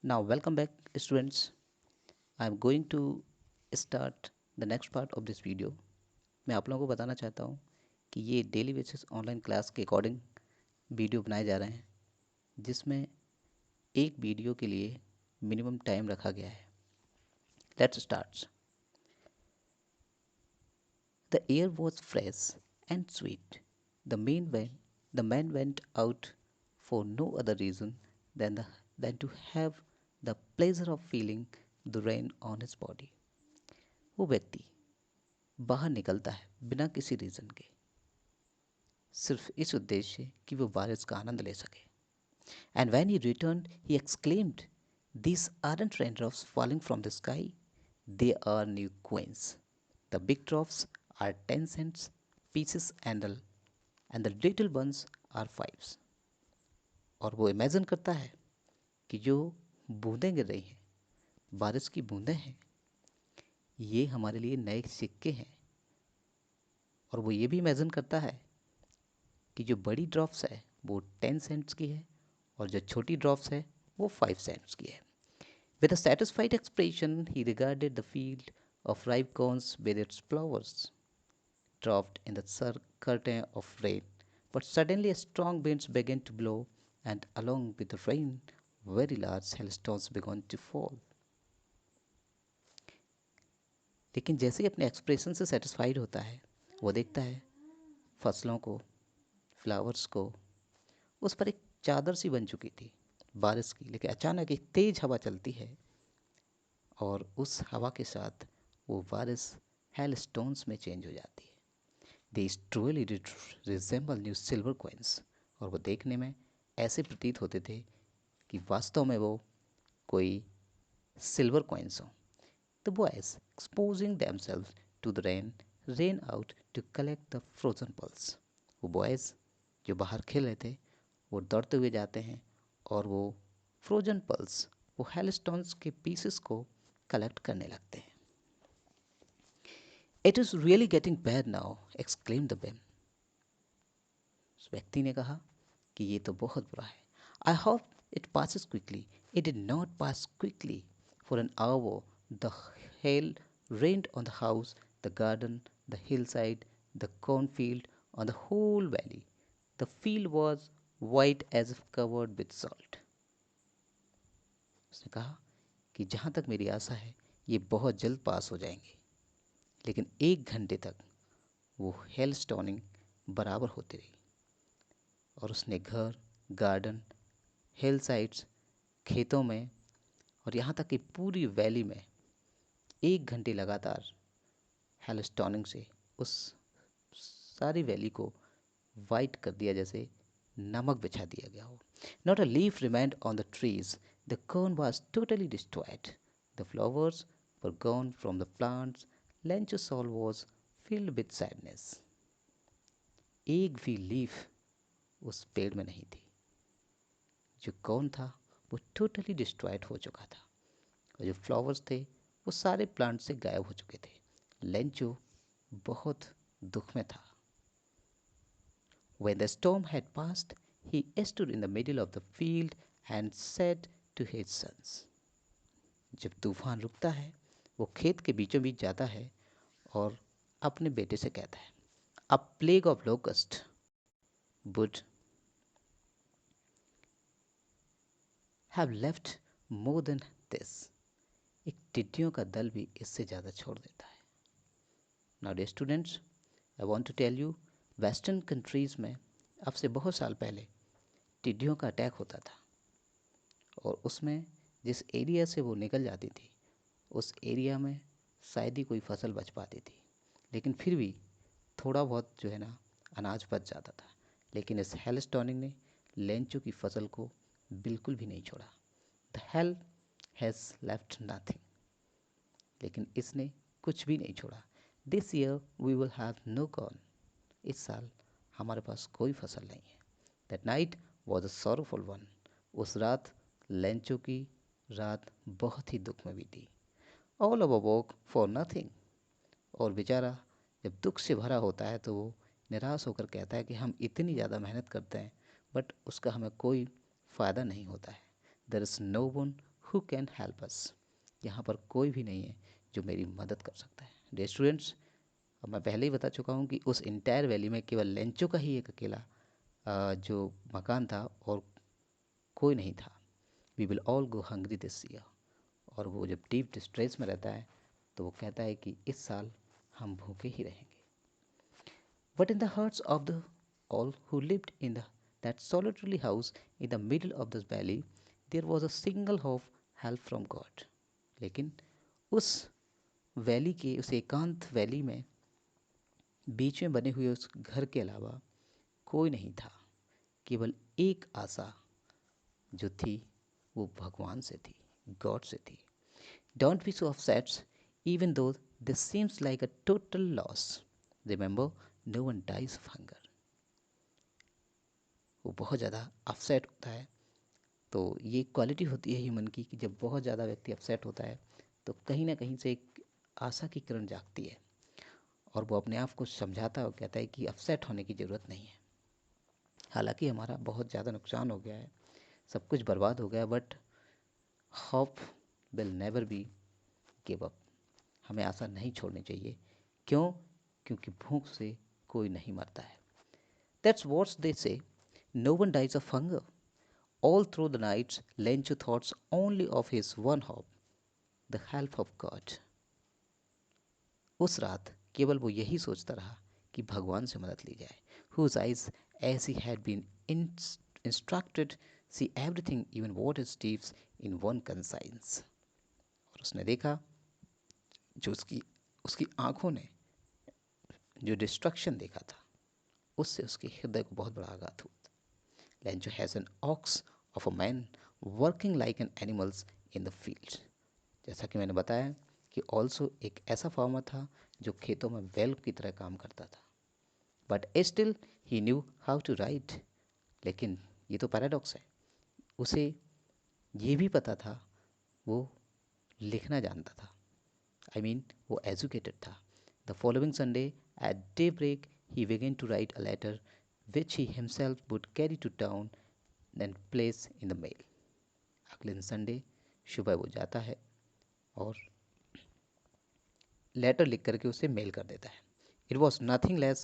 Now, welcome back, students. I'm going to start the next part of this video. मैं आप लोगों को बताना चाहता हूँ कि ये डेली बेसिस ऑनलाइन क्लास के अकॉर्डिंग वीडियो बनाए जा रहे हैं, जिसमें एक वीडियो के लिए मिनिमम टाइम रखा गया है. Let's start. The air was fresh and sweet. The man went, the man went out for no other reason than to have the pleasure of feeling the rain on his body. वो व्यक्ति बाहर निकलता है बिना किसी reason के, सिर्फ इस उद्देश्य कि वो बारिश का आनंद ले सके. And when he returned, he exclaimed, "These aren't raindrops falling from the sky, they are new coins. The big drops are 10 cents pieces and the little ones are fives." और वो इमेजिन करता है कि जो बूंदें गिर रही हैं, बारिश की बूंदें हैं, ये हमारे लिए नए सिक्के हैं. और वो ये भी इमेजिन करता है कि जो बड़ी ड्रॉप्स है वो 10 सेंट्स की है और जो छोटी ड्रॉप्स है वो 5 सेंट्स की है. With a satisfied expression, he regarded the field of ripe cones with its flowers dropped in the curtain of rain. But suddenly a strong wind began to blow, and along with the rain, very large hailstones began to fall. लेकिन जैसे ही अपने expression से satisfied होता है, वो देखता है फसलों को, फ्लावर्स को, उस पर एक चादर सी बन चुकी थी बारिश की. लेकिन अचानक एक तेज हवा चलती है और उस हवा के साथ वो बारिश हेल स्टोन्स में चेंज हो जाती है. They truly resemble new silver coins. और वो देखने में ऐसे प्रतीत होते थे कि वास्तव में वो कोई सिल्वर कॉइन्स हों. The boys exposing themselves to the rain ran out to collect the frozen pearls. वो बॉयज़ जो बाहर खेल रहे थे वो दौड़ते हुए जाते हैं और वो फ्रोजन पल्स, वो हेलस्टोन्स के पीसेस को कलेक्ट करने लगते हैं. It is really getting bad now, exclaim the Ben. उस व्यक्ति ने कहा कि ये तो बहुत बुरा है. I hope it passes quickly. It did not pass quickly. For an hour the hail rained on the house, the garden, the hillside, the cornfield, on the whole valley. The field was white as if covered with salt. उसने कहा कि जहाँ तक मेरी आशा है ये बहुत जल्द पास हो जाएंगे. लेकिन 1 घंटे तक वो हेल स्टोनिंग बराबर होती रही और उसने घर, गार्डन, हिल साइड्स, खेतों में और यहाँ तक कि पूरी वैली में 1 घंटे लगातार हेल स्टोनिंग से उस सारी वैली को वाइट कर दिया, जैसे नमक बिछा दिया गया हो. Not a leaf remained on the trees. The corn was totally destroyed. The flowers were gone from the plants. Lencho soul was filled with sadness. एक भी लीफ उस पेड़ में नहीं थी. जो कॉर्न था वो टोटली डिस्ट्रॉयड हो चुका था और जो फ्लावर्स थे वो सारे प्लांट से गायब हो चुके थे. लेंचो बहुत दुख में था. When the storm had passed, he stood in the middle of the field and said to his sons. जब तूफान रुकता है वो खेत के बीचों बीच जाता है और अपने बेटे से कहता है, A plague of locust would have left more than this. एक टिड्डियों का दल भी इससे ज़्यादा छोड़ देता है. Now dear students, I want to tell you, western countries में अब से बहुत साल पहले टिड्डियों का अटैक होता था और उसमें जिस एरिया से वो निकल जाती थी उस एरिया में शायद ही कोई फसल बच पाती थी. लेकिन फिर भी थोड़ा बहुत जो है ना अनाज बच जाता था. लेकिन इस हेल स्टॉर्मिंग ने लेंचो की फसल को बिल्कुल भी नहीं छोड़ा. The hail has left nothing. लेकिन इसने कुछ भी नहीं छोड़ा. This year we will have no corn. इस साल हमारे पास कोई फसल नहीं है. That night was a sorrowful one. उस रात लेंचो की रात बहुत ही दुख में बीती. All our work for nothing. और बेचारा जब दुख से भरा होता है तो वो निराश होकर कहता है कि हम इतनी ज़्यादा मेहनत करते हैं बट उसका हमें कोई फ़ायदा नहीं होता है. There is no one who can help us. यहाँ पर कोई भी नहीं है जो मेरी मदद कर सकता है। डियर स्टूडेंट्स, अब मैं पहले ही बता चुका हूँ कि उस इंटायर वैली में केवल लेंचो का ही एक अकेला जो मकान था और कोई नहीं था। We will all go hungry this year. और वो जब डीप डिस्ट्रेस में रहता है तो वो कहता है कि इस साल हम भूखे ही रहेंगे। But in the hearts of the all who lived in that solitary house in the middle of this valley, there was a single hope, help from God. लेकिन उस वैली के, उस एकांत वैली में बीच में बने हुए उस घर के अलावा कोई नहीं था। केवल एक आशा जो थी वो भगवान से थी, गॉड से थी। Don't be so upset, even though this seems like a total loss. Remember, no one dies of hunger. वो बहुत ज़्यादा अपसेट होता है। तो ये क्वालिटी होती है ह्यूमन की कि जब बहुत ज़्यादा व्यक्ति अपसेट होता है तो कहीं ना कहीं से एक आशा की किरण जागती है और वो अपने आप को समझाता है और कहता है कि अपसेट होने की ज़रूरत नहीं है। हालांकि हमारा बहुत ज़्यादा नुकसान हो गया है, सब कुछ बर्बाद हो गया, but hope will never be give up. हमें आशा नहीं छोड़नी चाहिए। क्यों? क्योंकि भूख से कोई नहीं मरता है। That's what they say. No one dies of hunger. All through the nights, Lencho thought only of his one hope, the help of God. उस रात केवल वो यही सोचता रहा कि भगवान से मदद ली जाए। Whose eyes, as he had been instructed, see everything, even what is deeds, in one conscience. और उसने देखा, जो उसकी उसकी आंखों ने जो डिस्ट्रक्शन देखा था उससे उसके हृदय को बहुत बड़ा आघात हुआ। Lencho has an ox of a man working like an animals in the field. जैसा कि मैंने बताया कि ऑल्सो एक ऐसा फार्मर था जो खेतों में बैल की तरह काम करता था। But still he knew how to ride. लेकिन ये तो पैराडॉक्स है, उसे ये भी पता था, वो लिखना जानता था। I mean, वो एजुकेटेड था। The following Sunday at daybreak he began to write a letter which he himself would carry to town and place in the mail. अगले दिन संडे सुबह वो जाता है और लेटर लिख करके उसे मेल कर देता है। It was nothing less